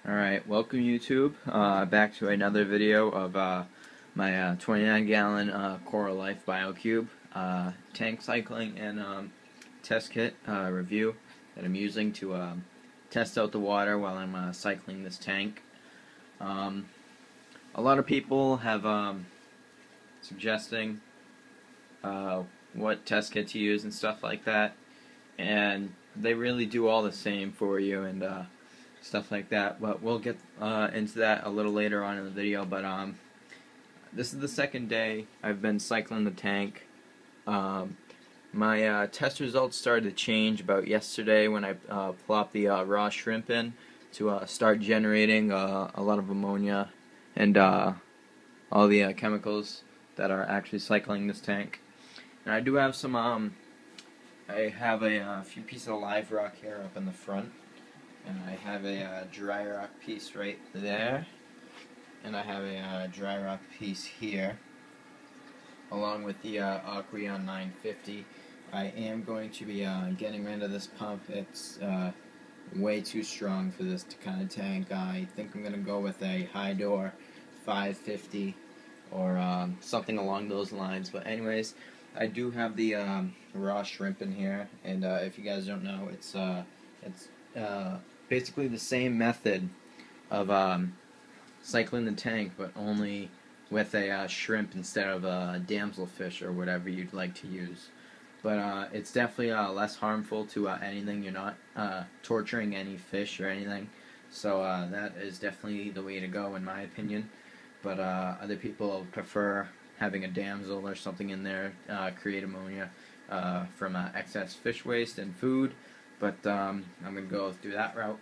Alright, welcome YouTube, back to another video of my 29 gallon Coral Life Biocube tank cycling and test kit review that I'm using to test out the water while I'm cycling this tank. A lot of people have suggesting what test kit to use and stuff like that, and they really do all the same for you and stuff like that, but we'll get into that a little later on in the video. But this is the second day I've been cycling the tank. My test results started to change about yesterday when I plopped the raw shrimp in to start generating a lot of ammonia and all the chemicals that are actually cycling this tank. And I do have some I have a few pieces of live rock here up in the front. And I have a dry rock piece right there, and I have a dry rock piece here, along with the Aqueon 950. I am going to be getting rid of this pump. It's way too strong for this kind of tank. I think I'm going to go with a high door 550 or something along those lines. But anyways, I do have the raw shrimp in here, and if you guys don't know, it's basically the same method of cycling the tank, but only with a shrimp instead of a damselfish or whatever you'd like to use. But it's definitely less harmful to anything. You're not torturing any fish or anything, so that is definitely the way to go in my opinion. But other people prefer having a damsel or something in there, create ammonia from excess fish waste and food. But I'm going to go through that route.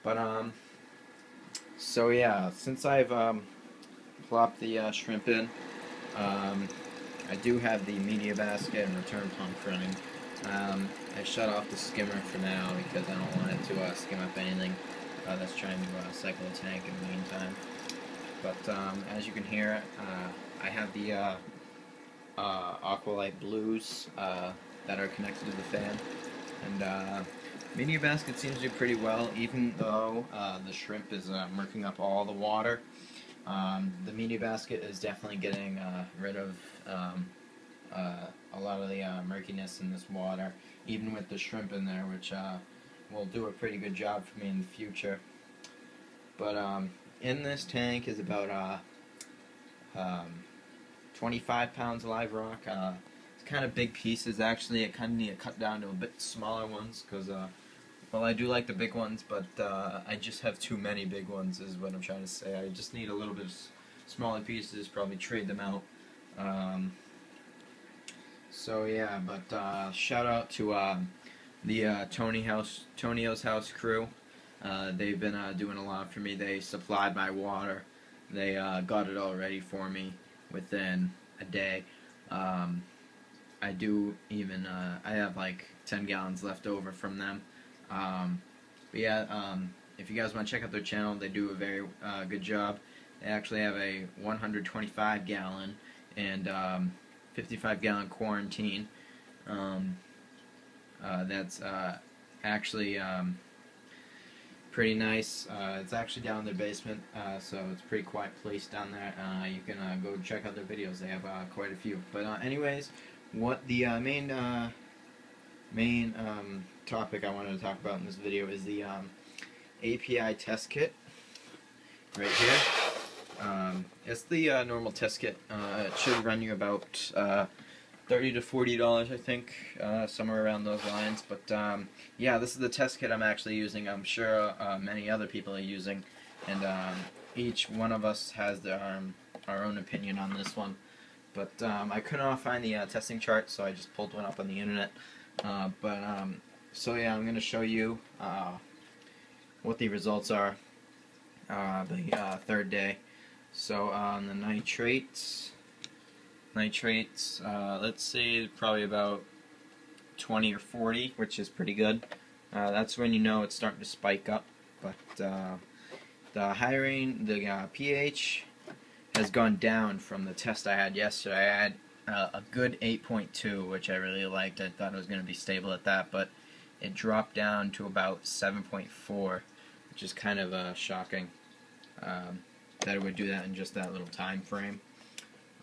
But, so yeah, since I've plopped the shrimp in, I do have the media basket and return pump running. I shut off the skimmer for now because I don't want it to skim up anything that's trying to cycle the tank in the meantime. But as you can hear, I have the Aqualite Blues that are connected to the fan. And media basket seems to do pretty well, even though the shrimp is murking up all the water. The media basket is definitely getting rid of a lot of the murkiness in this water, even with the shrimp in there, which will do a pretty good job for me in the future. But in this tank is about 25 pounds of live rock. Kind of big pieces actually. I kind of need to cut down to a bit smaller ones because well, I do like the big ones, but I just have too many big ones is what I'm trying to say. I just need a little bit of smaller pieces, probably trade them out. So yeah, but shout out to the Tonio's House crew. They've been doing a lot for me. They supplied my water. They got it all ready for me within a day. I do even, I have like 10 gallons left over from them. But yeah, if you guys want to check out their channel, they do a very good job. They actually have a 125 gallon and 55 gallon quarantine. That's actually pretty nice. It's actually down in their basement, so it's a pretty quiet place down there. You can go check out their videos. They have quite a few. But anyways, what the main topic I wanted to talk about in this video is the API test kit right here. It's the normal test kit. It should run you about $30 to $40, I think, somewhere around those lines. But yeah, this is the test kit I'm actually using. I'm sure many other people are using, and each one of us has our own opinion on this one. But I could not find the testing chart, so I just pulled one up on the internet. So yeah, I'm going to show you what the results are the third day. So on the nitrates, let's say probably about 20 or 40, which is pretty good. That's when you know it's starting to spike up. But the pH has gone down from the test I had yesterday. I had a good 8.2, which I really liked. I thought it was going to be stable at that, but it dropped down to about 7.4, just kind of shocking that it would do that in just that little time frame.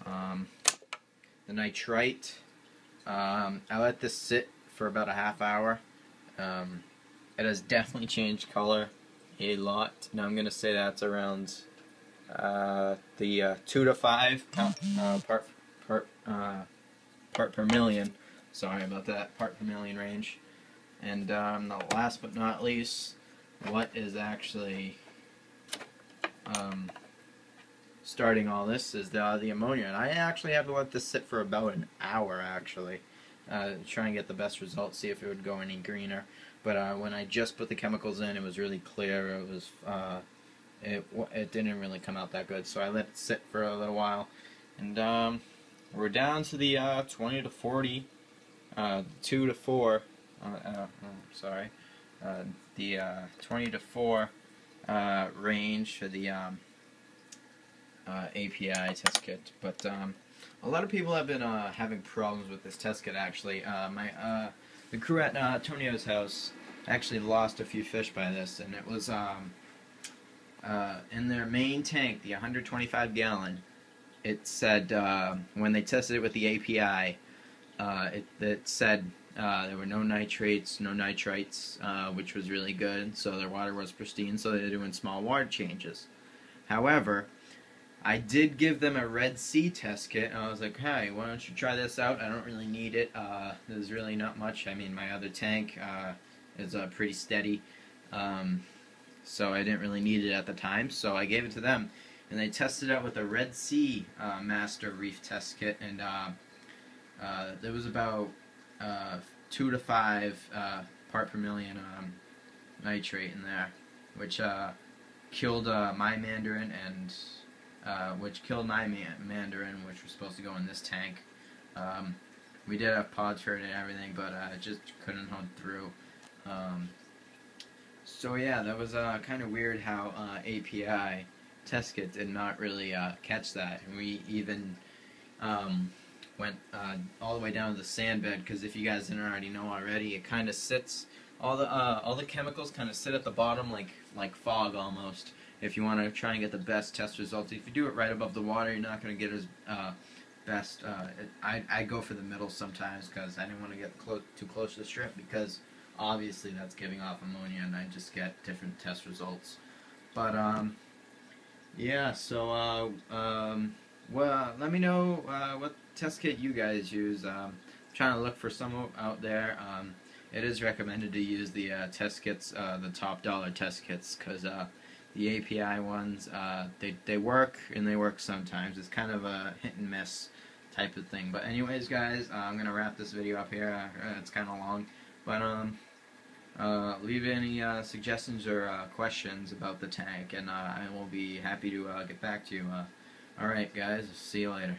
The nitrite, I let this sit for about a half hour. It has definitely changed color a lot. Now I'm going to say that's around the 2 to 5 part per million. Sorry about that, part per million range. And the last but not least, what is actually starting all this is the ammonia. And I actually have to let this sit for about an hour, actually, try and get the best results, see if it would go any greener. But when I just put the chemicals in, it was really clear. It was it didn't really come out that good, so I let it sit for a little while. And we're down to the 20 to 40, 2 to 4. Sorry, the 20 to 4 range for the API test kit. But a lot of people have been having problems with this test kit. Actually, the crew at Tonio's house actually lost a few fish by this, and it was in their main tank, the 125 gallon. It said when they tested it with the API, it said there were no nitrates, no nitrites, which was really good. So their water was pristine. So they're doing small water changes. However, I did give them a Red Sea test kit, and I was like, hey, why don't you try this out? I don't really need it. There's really not much. I mean, my other tank is pretty steady, so I didn't really need it at the time, so I gave it to them. And they tested it out with a Red Sea Master Reef test kit, and there was about 2 to 5 part per million nitrate in there, which killed my mandarin, and which killed my mandarin, which was supposed to go in this tank. We did have pods for it and everything, but it just couldn't hunt through. So yeah, that was kind of weird how API test kit did not really catch that. And we even went all the way down to the sand bed, because if you guys didn't already know already, it kind of sits, all the chemicals kind of sit at the bottom like fog almost. If you want to try and get the best test results, if you do it right above the water, you're not going to get as best. I go for the middle sometimes, because I didn't want to get too close to the strip, because obviously that's giving off ammonia, and I just get different test results. But yeah, so well, let me know what test kit you guys use. I'm trying to look for some out there. It is recommended to use the test kits, the top dollar test kits, because the API ones, they work, and they work sometimes. It's kind of a hit and miss type of thing. But anyways, guys, I'm gonna wrap this video up here. It's kind of long, but leave any suggestions or questions about the tank, and I will be happy to get back to you. All right, guys, see you later.